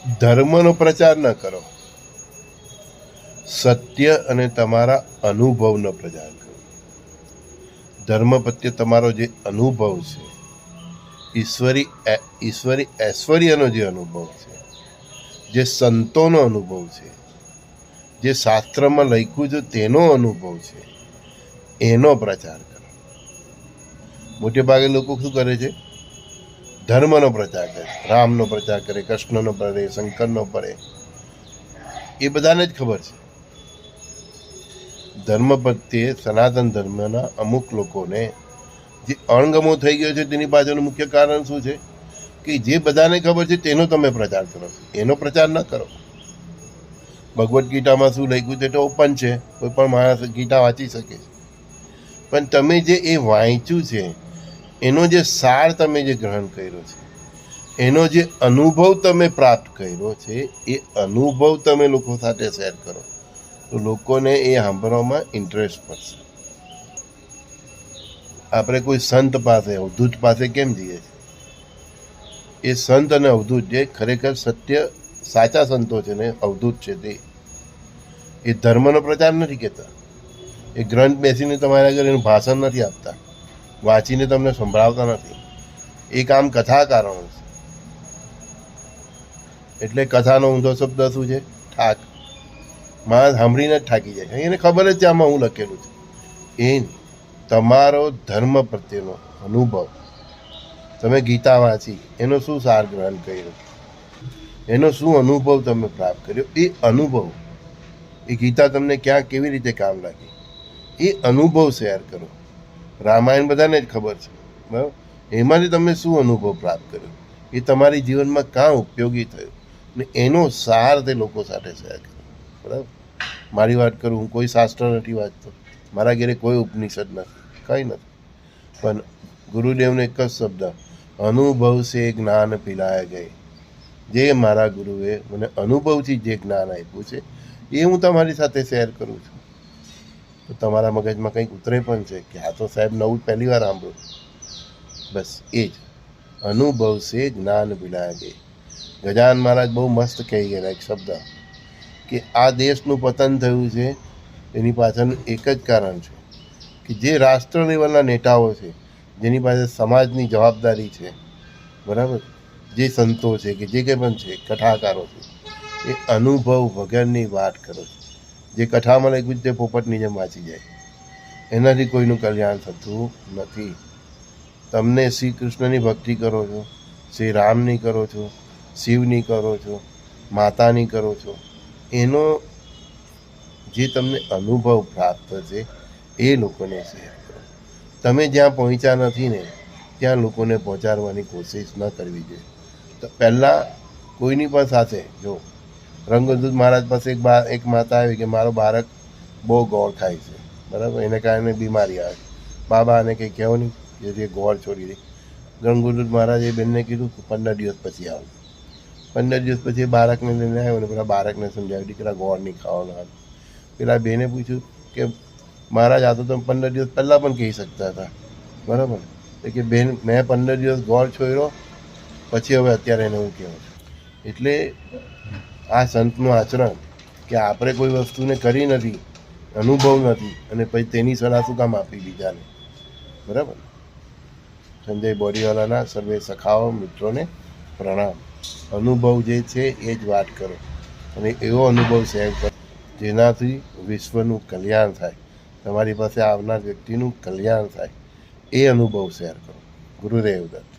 ધર્મનો પ્રચાર ન કરો, સત્ય અને તમારા અનુભવનો પ્રચાર કરો. ધર્મ પ્રત્યે તમારો જે અનુભવ છે, ઈશ્વરી ઐશ્વર્યનો જે અનુભવ છે, જે સંતોનો અનુભવ છે, જે શાસ્ત્રમાં લખ્યું છે તેનો અનુભવ છે, એનો પ્રચાર કરો. મોટે ભાગે લોકો શું કરે છે? ધર્મનો પ્રચાર કરે, રામનો પ્રચાર કરે, કૃષ્ણનો કરે, શંકરનો કરે. એ બધાને જ ખબર છે. ધર્મ પ્રત્યે સનાતન ધર્મના અમુક લોકોને જે અણગમો થઈ ગયો છે તેની પાછળનું મુખ્ય કારણ શું છે? કે જે બધાને ખબર છે તેનો તમે પ્રચાર કરો છો, એનો પ્રચાર ન કરો. ભગવદ્ ગીતામાં શું લખ્યું છે તો ઓપન છે, કોઈ પણ માણસ ગીતા વાંચી શકે છે. પણ તમે જે એ વાંચ્યું છે એનો જે સાર તમે જે ગ્રહણ કર્યો છે, એનો જે અનુભવ તમે પ્રાપ્ત કર્યો છે, એ અનુભવ તમે લોકો સાથે શેર કરો તો લોકોને એ સાંભળવામાં ઇન્ટરેસ્ટ પડશે. આપણે કોઈ સંત પાસે, અવધૂત પાસે કેમ જઈએ છીએ? એ સંત અને અવધૂત જે ખરેખર સત્ય સાચા સંતો છે ને અવધૂત છે, તે એ ધર્મનો પ્રચાર નથી કહેતા. એ ગ્રંથ બેસીને તમારા આગળ એનું ભાષણ નથી આપતા, વાંચીને તમને સંભળાવતા નથી. એ કામ કથાકારો છે. એટલે કથાનો ઊંધો શબ્દ શું છે? ઠાક. માણસ સાંભળીને જ થાકી જાય છે. એને ખબર જ છે આમાં હું લખેલું છે. એ તમારો ધર્મ પ્રત્યેનો અનુભવ, તમે ગીતા વાંચી એનો શું સાર ગ્રહણ કર્યો, એનો શું અનુભવ તમે પ્રાપ્ત કર્યો, એ અનુભવ, એ ગીતા તમને ક્યાં કેવી રીતે કામ લાગી, એ અનુભવ શેર કરો. રામાયણ બધાને જ ખબર છે, બરાબર? એમાંથી તમે શું અનુભવ પ્રાપ્ત કર્યો, એ તમારી જીવનમાં કાં ઉપયોગી થયો, ને એનો સાર તે લોકો સાથે શેર કરો. બરાબર? મારી વાત કરું, હું કોઈ શાસ્ત્ર નથી વાંચતો, મારા ઘેરે કોઈ ઉપનિષદ નથી, કંઈ નથી. પણ ગુરુદેવનો એક જ શબ્દ, અનુભવ સે જ્ઞાન પિલાય ગઈ. જે મારા ગુરુએ મને અનુભવથી જે જ્ઞાન આપ્યું છે એ હું તમારી સાથે શેર કરું છું. તો તમારા મગજમાં કંઈક ઉતરે પણ છે કે આ તો સાહેબ નવું પહેલી વાર સાંભળ્યું. બસ એ જ અનુભવ સે જ્ઞાન પિલાય ગઈ. ગજાનન મહારાજ બહુ મસ્ત કહી ગયેલા એક શબ્દ, કે આ દેશનું પતન થયું છે એની પાછળનું એક જ કારણ છે કે જે રાષ્ટ્ર લેવલના નેતાઓ છે, જેની પાસે સમાજની જવાબદારી છે, બરાબર, જે સંતો છે કે જે કંઈ પણ છે, કથાકારો છે, એ અનુભવ વગરની વાત કરો છો. જે કથામાં લખ્યું તે પોપટની જેમ વાંચી જાય, એનાથી કોઈનું કલ્યાણ થતું નથી. તમને શ્રી કૃષ્ણની ભક્તિ કરો છો, શ્રી રામની કરો છો, શિવની કરો છો, માતાની કરો છો, એનો જે તમને અનુભવ પ્રાપ્ત છે એ લોકોને શેર કરો. તમે જ્યાં પહોંચ્યા નથી ને ત્યાં લોકોને પહોંચાડવાની કોશિશ ન કરવી જોઈએ. તો પહેલાં કોઈની પણ સાથે, જો રંગદૂત મહારાજ પાસે એક માતા આવી કે મારો બાળક બહુ ગોળ ખાય છે, બરાબર, એને કારણે બીમારી આવે, બાબા આને કંઈ કહેવો નહીં જેથી ગોળ છોડી દે. રંગદૂત મહારાજે બેનને કીધું કે 15 દિવસ પછી આવું. 15 દિવસ પછી બાળકને લઈને આવ્યો ને પેલા બાળકને સમજાવ્યું, દીકરા ગોળ નહીં ખાવાનું. પેલા બેને પૂછ્યું કે મહારાજ આ તો તમે 15 દિવસ પહેલાં પણ કહી શકતા હતા, બરાબર? કે બેન મેં 15 દિવસ ગોળ છોડ્યો પછી હવે અત્યારે એને હું કહેવું છું. એટલે આ સંતનું આચરણ કે આપણે કોઈ વસ્તુને કરી નથી, અનુભવ નથી, અને પછી તેની સલાહ શું કામ આપી બીજાને, બરાબર? સંજય બોરીવાલાના સર્વે સખાઓ મિત્રોને પ્રણામ. અનુભવ જે છે એ જ વાત કરો, અને એવો અનુભવ શેર કરો જેનાથી વિશ્વનું કલ્યાણ થાય, તમારી પાસે આવનાર વ્યક્તિનું કલ્યાણ થાય. એ અનુભવ શેર કરો. ગુરુદેવ દત્ત.